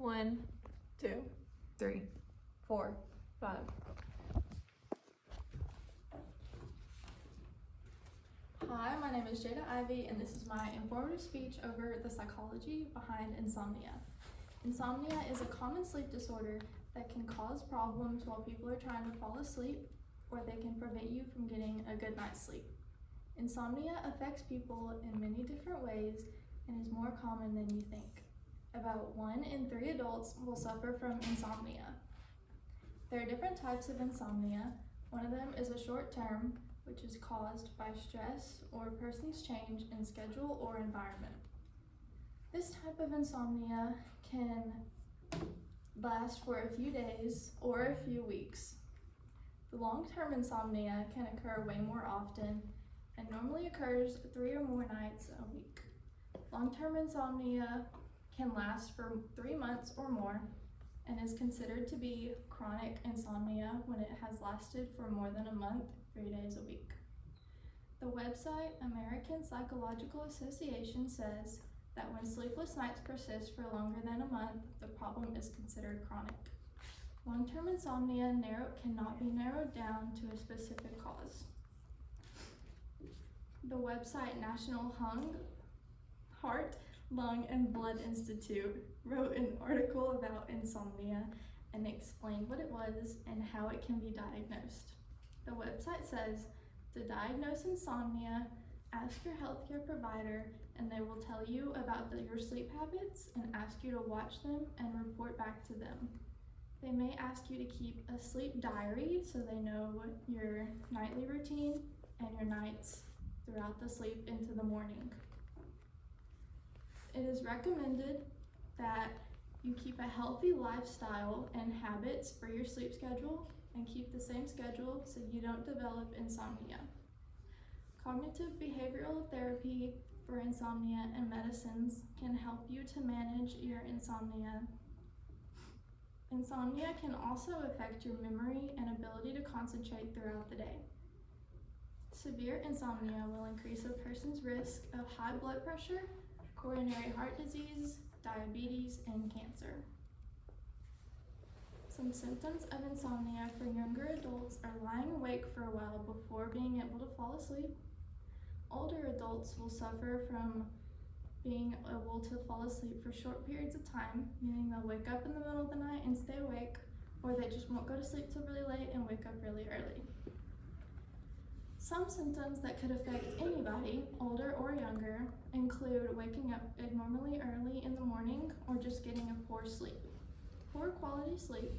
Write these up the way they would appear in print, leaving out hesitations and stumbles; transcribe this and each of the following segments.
1, 2, 3, 4, 5. Hi, my name is Jada Ivy, and this is my informative speech over the psychology behind insomnia. Insomnia is a common sleep disorder that can cause problems while people are trying to fall asleep, or they can prevent you from getting a good night's sleep. Insomnia affects people in many different ways and is more common than you think. About 1 in 3 adults will suffer from insomnia. There are different types of insomnia. One of them is a short term, which is caused by stress or a person's change in schedule or environment. This type of insomnia can last for a few days or a few weeks. The long-term insomnia can occur way more often and normally occurs 3 or more nights a week. Long-term insomnia can last for 3 months or more and is considered to be chronic insomnia when it has lasted for more than a month, 3 days a week. The website American Psychological Association says that when sleepless nights persist for longer than a month, the problem is considered chronic. Long-term insomnia cannot be narrowed down to a specific cause. The website National Heart, Lung, and Blood Institute wrote an article about insomnia and explained what it was and how it can be diagnosed. The website says, to diagnose insomnia, ask your healthcare provider and they will tell you about your sleep habits and ask you to watch them and report back to them. They may ask you to keep a sleep diary so they know your nightly routine and your nights throughout the sleep into the morning. It is recommended that you keep a healthy lifestyle and habits for your sleep schedule and keep the same schedule so you don't develop insomnia. Cognitive behavioral therapy for insomnia and medicines can help you to manage your insomnia. Insomnia can also affect your memory and ability to concentrate throughout the day. Severe insomnia will increase a person's risk of high blood pressure, coronary heart disease, diabetes, and cancer. Some symptoms of insomnia for younger adults are lying awake for a while before being able to fall asleep. Older adults will suffer from being able to fall asleep for short periods of time, meaning they'll wake up in the middle of the night and stay awake, or they just won't go to sleep till really late and wake up really early. Some symptoms that could affect anybody, older or younger, include waking up abnormally early in the morning or just getting a poor sleep. Poor quality sleep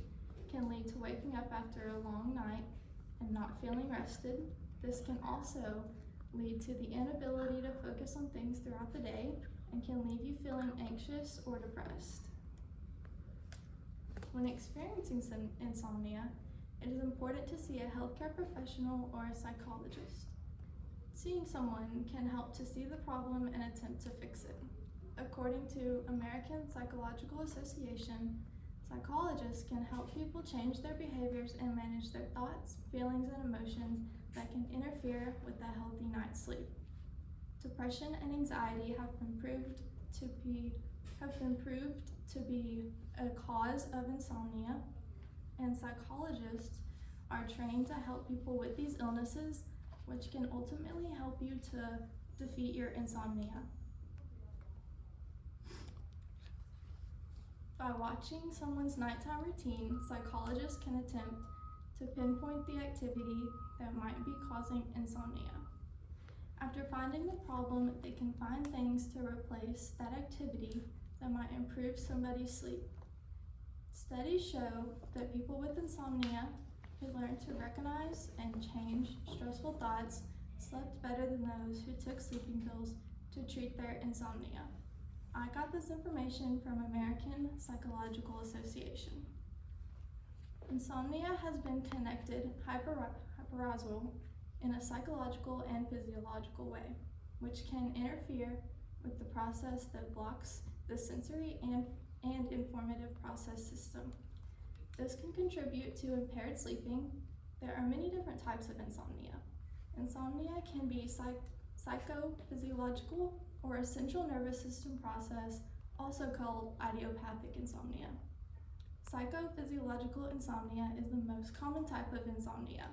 can lead to waking up after a long night and not feeling rested. This can also lead to the inability to focus on things throughout the day and can leave you feeling anxious or depressed. When experiencing some insomnia, it is important to see a healthcare professional or a psychologist. Seeing someone can help to see the problem and attempt to fix it. According to American Psychological Association, psychologists can help people change their behaviors and manage their thoughts, feelings, and emotions that can interfere with a healthy night's sleep. Depression and anxiety have been proved to be a cause of insomnia, and psychologists are trained to help people with these illnesses, which can ultimately help you to defeat your insomnia. By watching someone's nighttime routine, psychologists can attempt to pinpoint the activity that might be causing insomnia. After finding the problem, they can find things to replace that activity that might improve somebody's sleep. Studies show that people with insomnia who learn to recognize and change stressful thoughts slept better than those who took sleeping pills to treat their insomnia. I got this information from American Psychological Association. Insomnia has been connected hyperarousal in a psychological and physiological way, which can interfere with the process that blocks the sensory and informative process system. This can contribute to impaired sleeping. There are many different types of insomnia. Insomnia can be psychophysiological or a central nervous system process, also called idiopathic insomnia. Psychophysiological insomnia is the most common type of insomnia.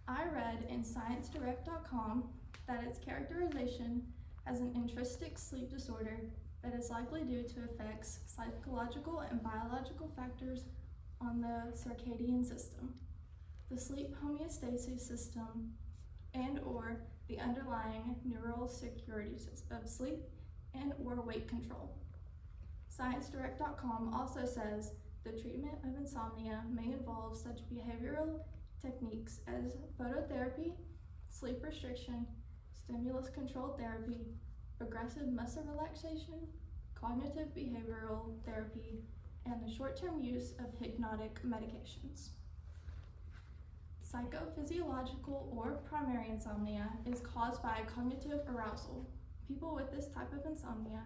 I read in ScienceDirect.com that its characterization as an intrinsic sleep disorder that is likely due to effects, psychological and biological factors on the circadian system, the sleep homeostasis system, and or the underlying neural security of sleep and or weight control. ScienceDirect.com also says the treatment of insomnia may involve such behavioral techniques as phototherapy, sleep restriction, stimulus-controlled therapy, progressive muscle relaxation, cognitive behavioral therapy, and the short-term use of hypnotic medications. Psychophysiological or primary insomnia is caused by cognitive arousal. People with this type of insomnia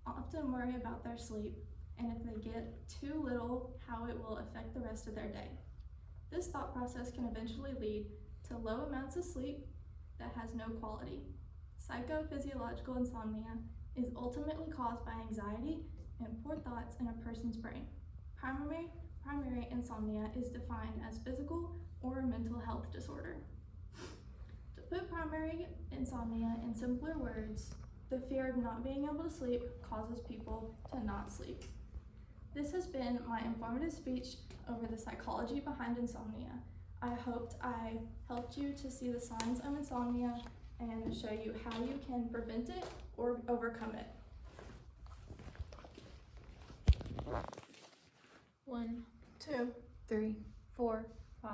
often worry about their sleep and if they get too little, how it will affect the rest of their day. This thought process can eventually lead to low amounts of sleep that has no quality. Psychophysiological insomnia is ultimately caused by anxiety and poor thoughts in a person's brain. Primary insomnia is defined as physical or mental health disorder. To put primary insomnia in simpler words, the fear of not being able to sleep causes people to not sleep. This has been my informative speech over the psychology behind insomnia. I hoped I helped you to see the signs of insomnia and show you how you can prevent it or overcome it. 1, 2, 3, 4, 5.